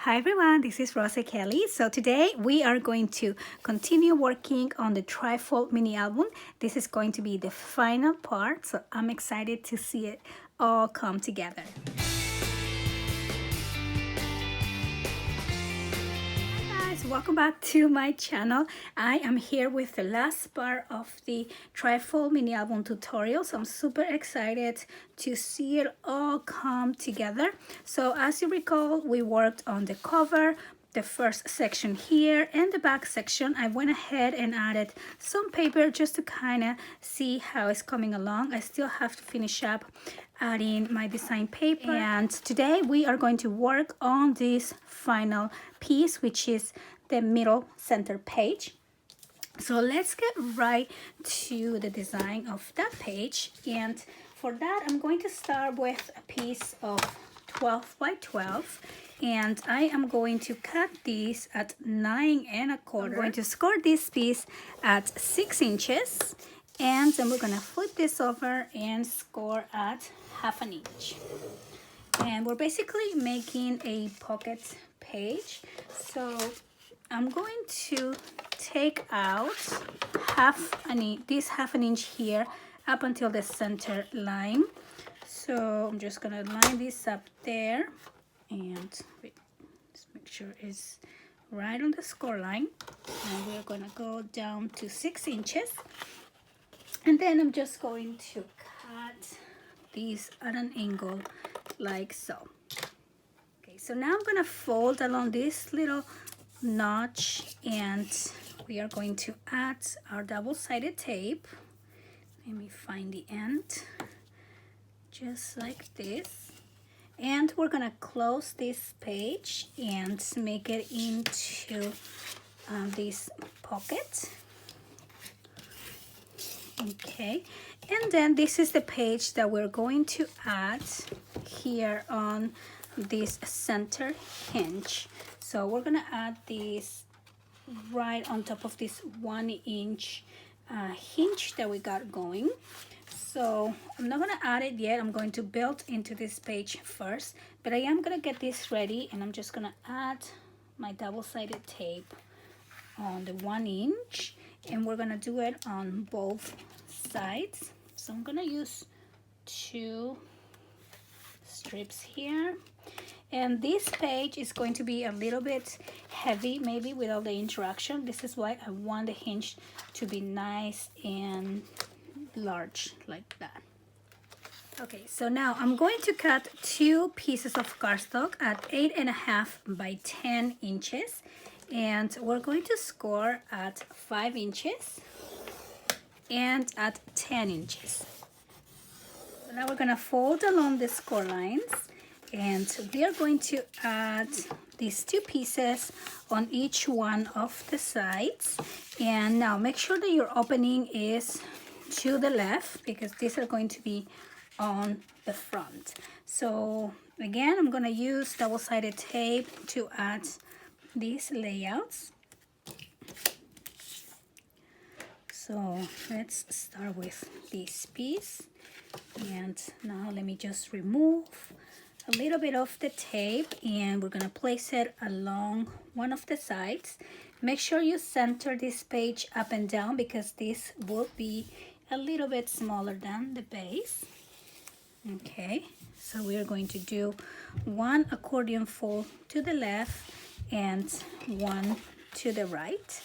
Hi everyone, this is Rosa Kelly. So today we are going to continue working on the Trifold mini album. This is going to be the final part, so I'm excited to see it all come together. Welcome back to my channel. I am here with the last part of the Trifold mini album tutorial, so I'm super excited to see it all come together. So as you recall, we worked on the cover, the first section here, and the back section. I went ahead and added some paper just to kind of see how it's coming along. I still have to finish up adding my design paper, and today we are going to work on this final piece, which is the middle center page. So let's get right to the design of that page, and for that I'm going to start with a piece of 12 by 12, and I am going to cut these at 9 1/4. I'm going to score this piece at 6 inches, and then we're gonna flip this over and score at 1/2 inch. And we're basically making a pocket page, so I'm going to take out this 1/2 inch here up until the center line. So I'm just gonna line this up there, and let's make sure it's right on the score line. And we're gonna go down to 6 inches, and then I'm just going to cut these at an angle like so. Okay, so now I'm gonna fold along this little notch, and we are going to add our double-sided tape. Let me find the end, just like this, and we're gonna close this page and make it into this pocket. Okay, and then this is the page that we're going to add here on this center hinge. So we're gonna add this right on top of this 1 inch hinge that we got going. So I'm not gonna add it yet. I'm going to build into this page first, but I am gonna get this ready, and I'm just gonna add my double-sided tape on the 1 inch, and we're gonna do it on both sides. So I'm gonna use 2 strips here, and this page is going to be a little bit heavy maybe with all the interaction. This is why I want the hinge to be nice and large like that. Okay, so now I'm going to cut 2 pieces of cardstock at 8 1/2 by 10 inches, and we're going to score at 5 inches and at 10 inches. So now we're gonna fold along the score lines, and we are going to add these 2 pieces on each one of the sides. And now make sure that your opening is to the left, because these are going to be on the front. So again, I'm gonna use double-sided tape to add these layouts. So let's start with this piece, and now let me just remove a little bit of the tape, and we're gonna place it along one of the sides. Make sure you center this page up and down, because this will be a little bit smaller than the base. Okay, so we are going to do 1 accordion fold to the left and 1 to the right.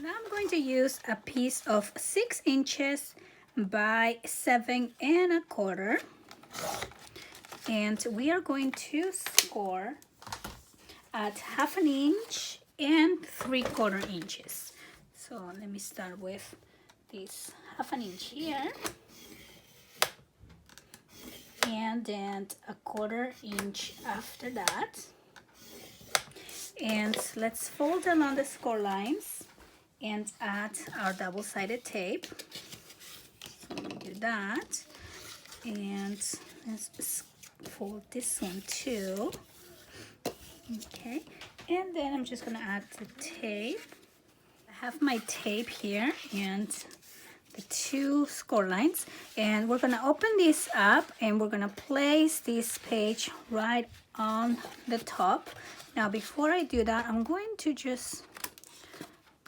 Now I'm going to use a piece of 6 inches by 7 1/4, and we are going to score at 1/2 inch and 3/4 inches. So let me start with this 1/2 inch here, and then 1/4 inch after that. And let's fold along the score lines and add our double-sided tape. So let me do that, and let's fold this one too. Okay, and then I'm just gonna add the tape. I have my tape here, and the two score lines, and we're gonna open this up and we're gonna place this page right on the top. Now before I do that, I'm going to just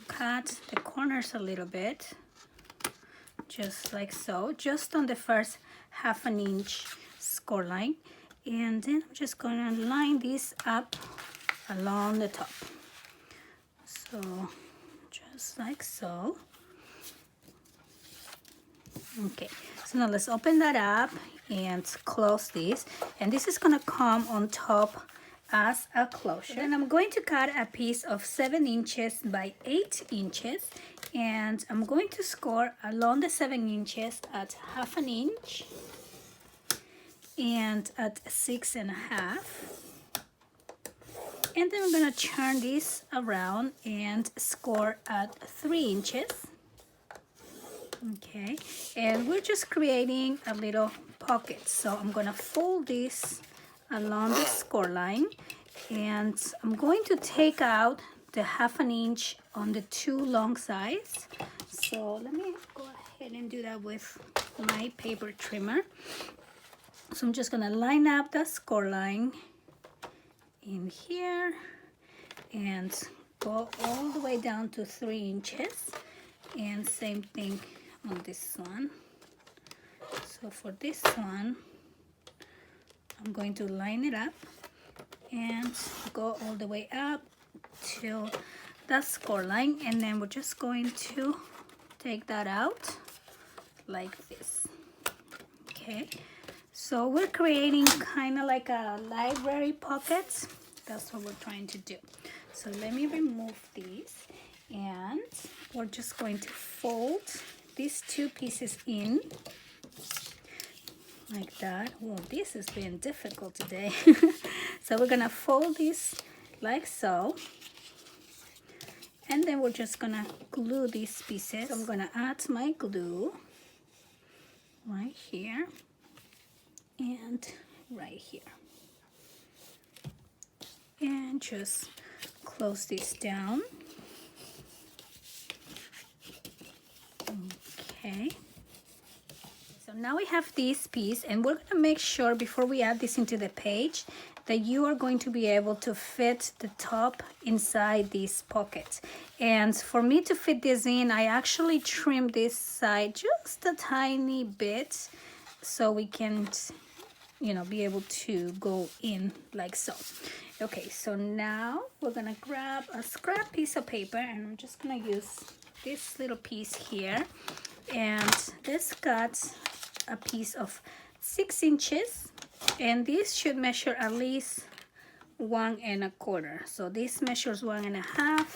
cut the corners a little bit, just like so, just on the first 1/2 inch score line, and then I'm just gonna line this up along the top, so just like so. Okay, so now let's open that up and close this, and this is gonna come on top as a closure. Then I'm going to cut a piece of 7 inches by 8 inches, and I'm going to score along the 7 inches at 1/2 inch and at 6.5. And then I'm gonna turn this around and score at 3 inches. Okay, and we're just creating a little pocket. So I'm gonna fold this along the score line, and I'm going to take out the 1/2 inch on the two long sides. So let me go ahead and do that with my paper trimmer. So I'm just gonna line up the score line in here and go all the way down to 3 inches, and same thing on this one. So for this one, I'm going to line it up and go all the way up till that score line, and then we're just going to take that out like this. Okay, so we're creating kind of like a library pocket. That's what we're trying to do. So let me remove these, and we're just going to fold these two pieces in like that. Well, this has been difficult today. So we're gonna fold this like so, and then we're just gonna glue these pieces. So I'm gonna add my glue right here and right here, and just close this down. Okay, so now we have this piece, and we're gonna make sure before we add this into the page that you are going to be able to fit the top inside this pocket. And for me to fit this in, I actually trimmed this side just a tiny bit so we can, you know, be able to go in like so. Okay, so now we're gonna grab a scrap piece of paper, and I'm just gonna use this little piece here, and let's cut a piece of 6 inches, and this should measure at least 1 1/4. So this measures 1 1/2,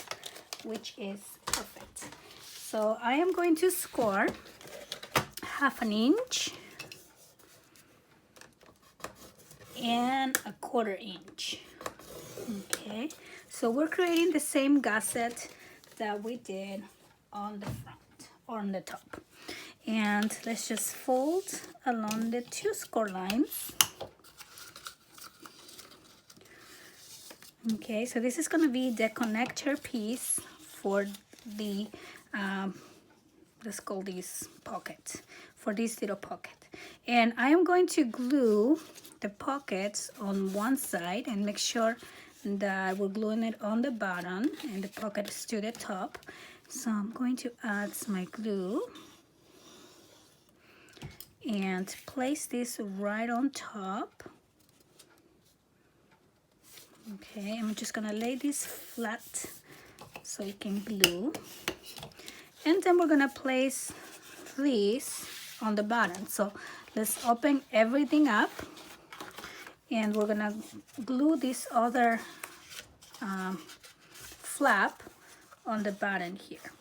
which is perfect. So I am going to score 1/2 inch and 1/4 inch. Okay, so we're creating the same gusset that we did on the front or on the top, and let's just fold along the two score lines. Okay, so this is going to be the connector piece for the let's call this pocket, for this little pocket. And I am going to glue the pockets on one side and make sure that we're gluing it on the bottom and the pocket is to the top. So I'm going to add my glue and place this right on top. Okay, I'm just gonna lay this flat so it can glue, and then we're gonna place this on the bottom. So let's open everything up, and we're gonna glue this other flap on the bottom here.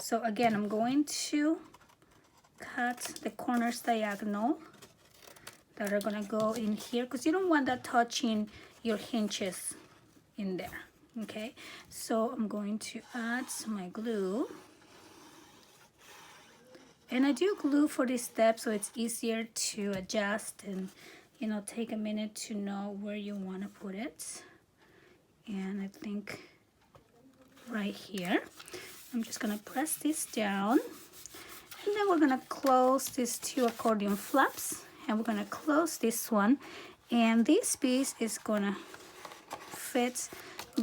So again, I'm going to cut the corners diagonal that are gonna go in here, because you don't want that touching your hinges in there. Okay, so I'm going to add my glue, and I do glue for this step so it's easier to adjust and, you know, take a minute to know where you want to put it. And I think right here, I'm just gonna press this down, And then we're gonna close these two accordion flaps, and we're gonna close this one, and this piece is gonna fit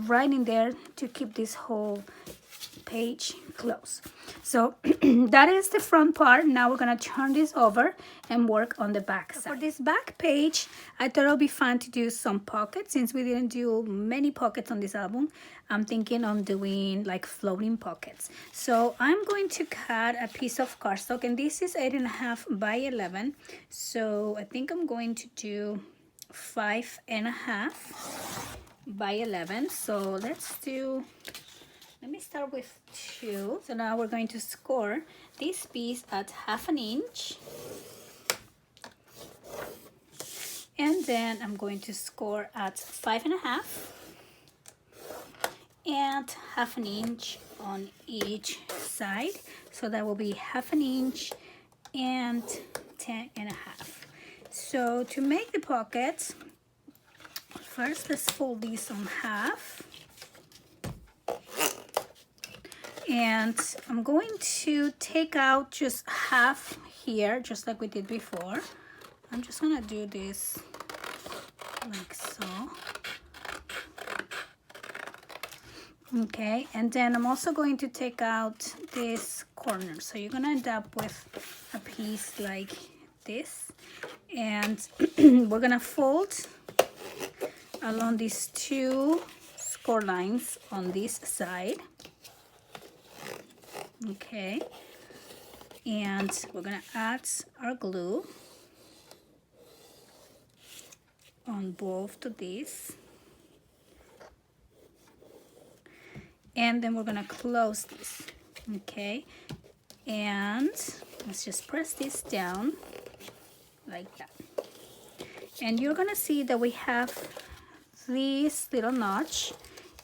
right in there to keep this whole page closed. So that is the front part. Now we're gonna turn this over and work on the back side. For this back page, I thought it would be fun to do some pockets. Since we didn't do many pockets on this album, I'm thinking on doing like floating pockets. So I'm going to cut a piece of cardstock, and this is 8.5 by 11. So I think I'm going to do 5.5 by 11. So let me start with 2. So now we're going to score this piece at 1/2 inch. And then I'm going to score at 5.5 and 1/2 inch on each side. So that will be 1/2 inch and 10.5. So to make the pocket, first let's fold this on half. And I'm going to take out just half here, just like we did before. I'm just gonna do this like so. Okay, and then I'm also going to take out this corner. So you're gonna end up with a piece like this. And we're gonna fold along these 2 score lines on this side. Okay, and we're gonna add our glue on both of these, and then we're gonna close this. Okay, and let's just press this down like that, and you're gonna see that we have this little notch,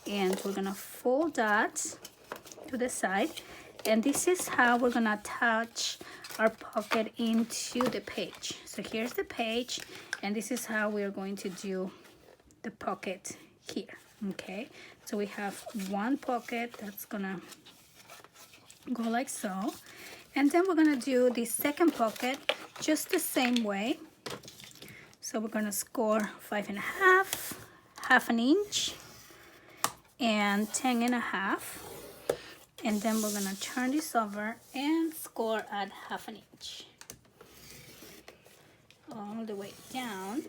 and we're gonna fold that to the side. And this is how we're gonna attach our pocket into the page. So here's the page, and this is how we're going to do the pocket here. Okay, so we have one pocket that's gonna go like so, and then we're gonna do the second pocket just the same way. So we're gonna score 5.5, 1/2 inch, and 10.5. And then we're gonna turn this over and score at 1/2 inch all the way down.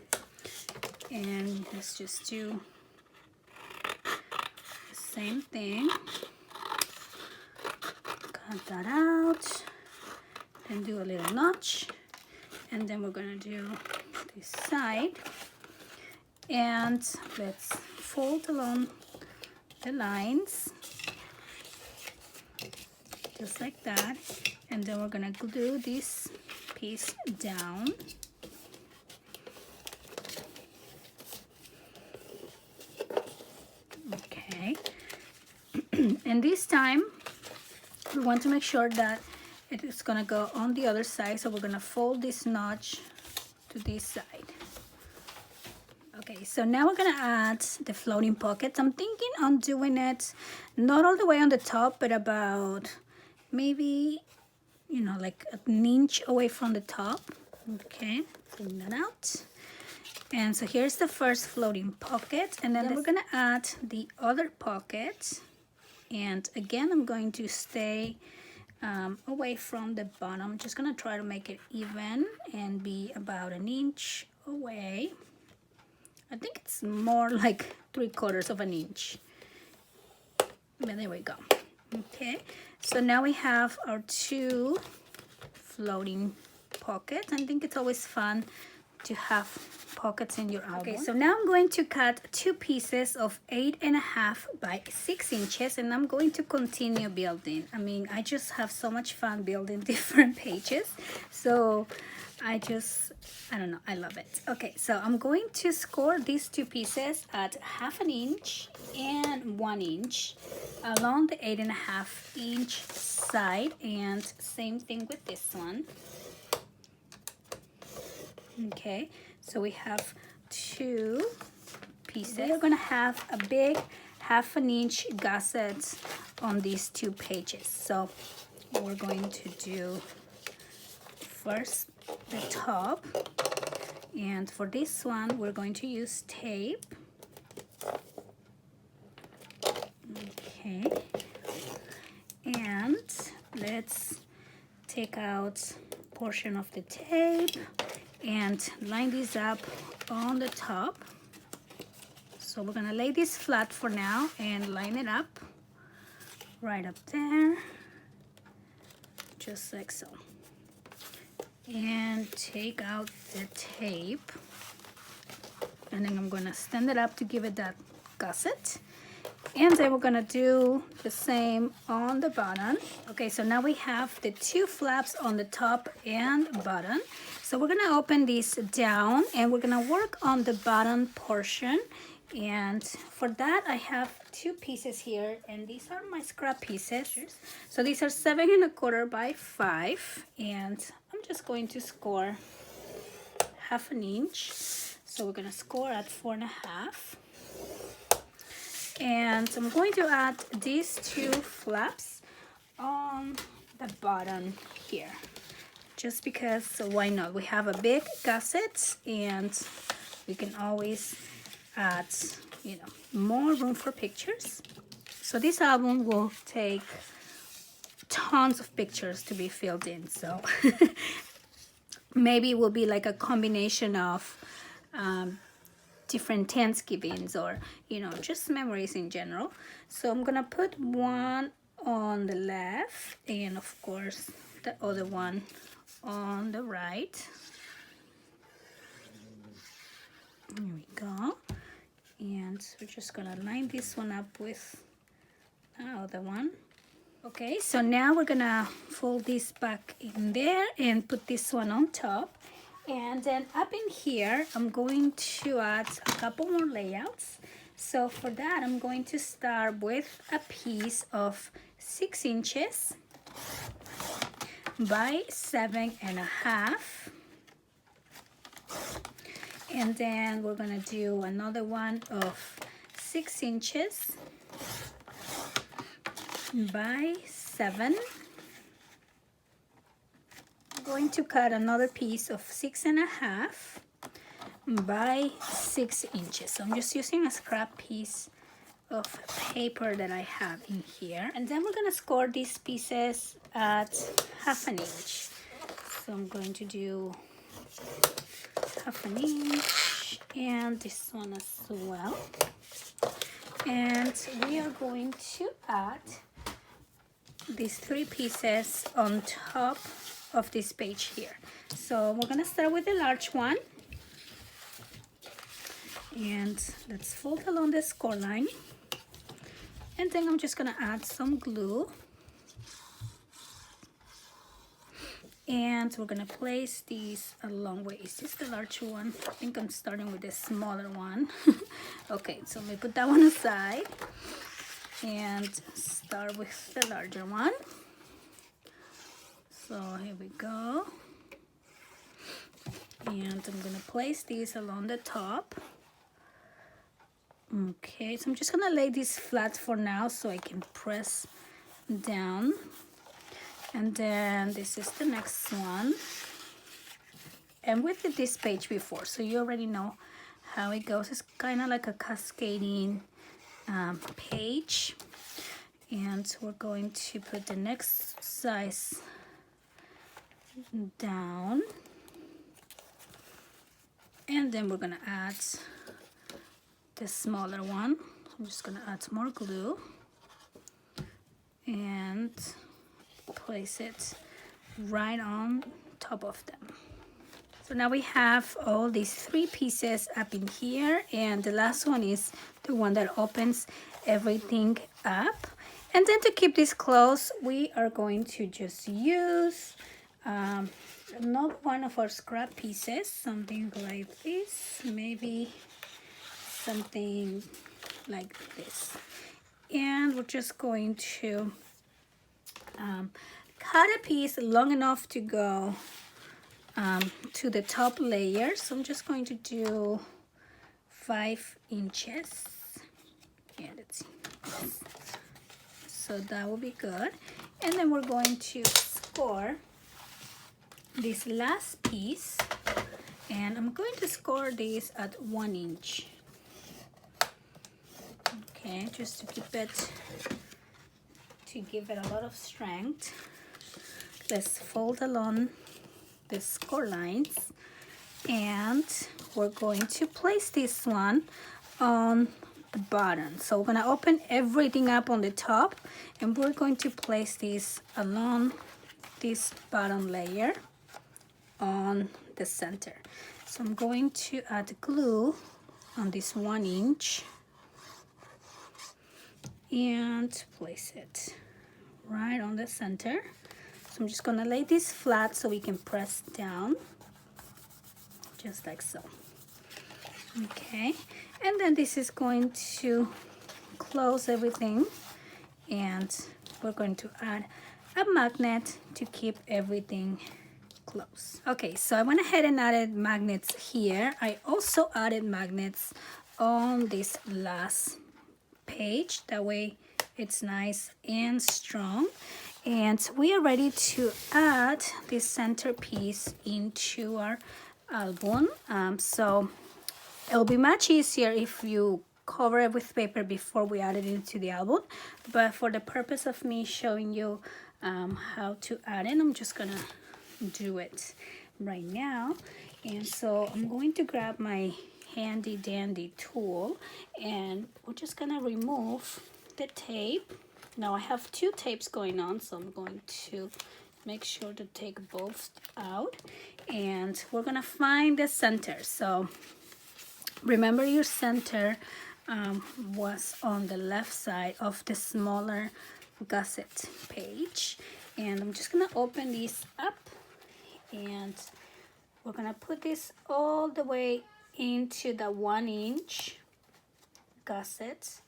And let's just do the same thing. Cut that out, then do a little notch, and then we're gonna do this side. And let's fold along the lines. Just like that, and then we're gonna glue this piece down. Okay, and this time we want to make sure that it is gonna go on the other side, so we're gonna fold this notch to this side. Okay, so now we're gonna add the floating pockets. I'm thinking on doing it not all the way on the top, but about maybe, you know, like an inch away from the top. Okay, bring that out. And so here's the first floating pocket, and then we're gonna add the other pocket. And again, I'm going to stay away from the bottom. I'm just gonna try to make it even and be about an inch away. I think it's more like 3/4 of an inch. But there we go. Okay, so now we have our 2 floating pockets. I think it's always fun to have pockets in your album. Okay, so now I'm going to cut 2 pieces of 8.5 by 6 inches, and I'm going to continue building. I mean, I just have so much fun building different pages. So I don't know, I love it. Okay, so I'm going to score these 2 pieces at 1/2 inch and 1 inch along the 8.5 inch side, and same thing with this one. Okay, so we have 2 pieces. We're gonna have a big 1/2 inch gusset on these 2 pages. So we're going to do first the top, and for this one we're going to use tape. Okay, and let's take out portion of the tape and line this up on the top. So we're gonna lay this flat for now and line it up right up there, just like so. And take out the tape, and then I'm gonna stand it up to give it that gusset. And then we're gonna do the same on the bottom. Okay, so now we have the two flaps on the top and bottom. So we're gonna open this down and we're gonna work on the bottom portion. And for that I have two pieces here, and these are my scrap pieces. So these are 7 1/4 by 5, and I'm just going to score 1/2 inch. So we're gonna score at 4 1/2. And I'm going to add these two flaps on the bottom here, just because, so why not? We have a big gusset and we can always add, you know, more room for pictures. So this album will take tons of pictures to be filled in, so maybe it will be like a combination of different Thanksgivings, or, you know, just memories in general. So I'm gonna put one on the left and of course the other one on the right. Here we go. And we're just gonna line this one up with the other one. Okay, so now we're gonna fold this back in there and put this one on top. And then up in here, I'm going to add a couple more layouts. So for that, I'm going to start with a piece of 6 inches by 7 1/2. And then we're gonna do another one of 6 inches by 7. I'm going to cut another piece of 6 1/2 by 6 inches. So I'm just using a scrap piece of paper that I have in here. And then we're gonna score these pieces at 1/2 inch. So I'm going to do 1/2 inch and this one as well. And we are going to add these 3 pieces on top of this page here. So we're gonna start with the large one, and let's fold along the score line, and then I'm just gonna add some glue, and we're gonna place these along. Wait, is this the larger one? I think I'm starting with the smaller one. Okay, so let me put that one aside and start with the larger one. So here we go, and I'm gonna place these along the top. Okay, so I'm just gonna lay this flat for now so I can press down. And then this is the next one, and we did this page before, so you already know how it goes. It's kind of like a cascading page, and we're going to put the next size down, and then we're gonna add the smaller one. I'm just gonna add some more glue and place it right on top of them. So now we have all these 3 pieces up in here, and the last one is the one that opens everything up. And then to keep this closed, we are going to just use not one of our scrap pieces, something like this, maybe something like this. And we're just going to cut a piece long enough to go to the top layer. So I'm just going to do 5 inches. Yeah, let's see. So that will be good. And then we're going to score this last piece, and I'm going to score this at 1 inch. Okay, just to keep it, to give it a lot of strength. Let's fold along the score lines, and we're going to place this one on the bottom. So we're gonna open everything up on the top, and we're going to place this along this bottom layer on the center. So I'm going to add glue on this 1 inch and place it right on the center. So I'm just gonna lay this flat so we can press down, just like so. Okay, and then this is going to close everything, and we're going to add a magnet to keep everything close. Okay, so I went ahead and added magnets here. I also added magnets on this last page, that way it's nice and strong. And we are ready to add this centerpiece into our album. So it'll be much easier if you cover it with paper before we add it into the album, but for the purpose of me showing you how to add it, I'm just gonna do it right now. And so I'm going to grab my handy dandy tool, and we're just gonna remove the tape. Now I have 2 tapes going on, so I'm going to make sure to take both out, and we're gonna find the center. So remember, your center was on the left side of the smaller gusset page, and I'm just gonna open these up, and we're gonna put this all the way into the 1 inch gusset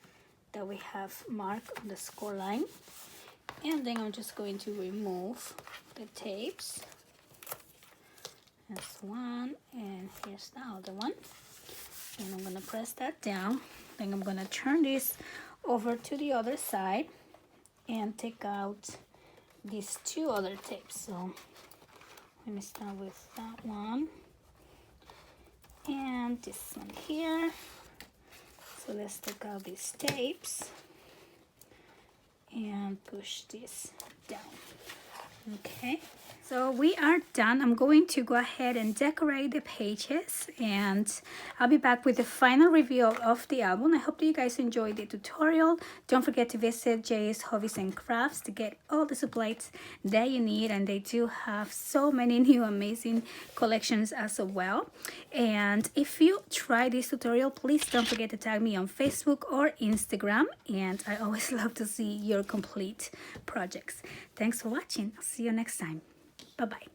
that we have marked on the score line. And then I'm just going to remove the tapes. That's one, and here's the other one. And I'm gonna press that down. Then I'm gonna turn this over to the other side and take out these 2 other tapes. So let me start with that one and this one here. So let's take out these tapes and push this down. Okay, so we are done. I'm going to go ahead and decorate the pages, and I'll be back with the final review of the album. I hope that you guys enjoyed the tutorial. Don't forget to visit Jay's Hobbies and Crafts to get all the supplies that you need, and they do have so many new amazing collections as well. And if you try this tutorial, please don't forget to tag me on Facebook or Instagram, and I always love to see your complete projects. Thanks for watching. I'll see you next time. Bye-bye.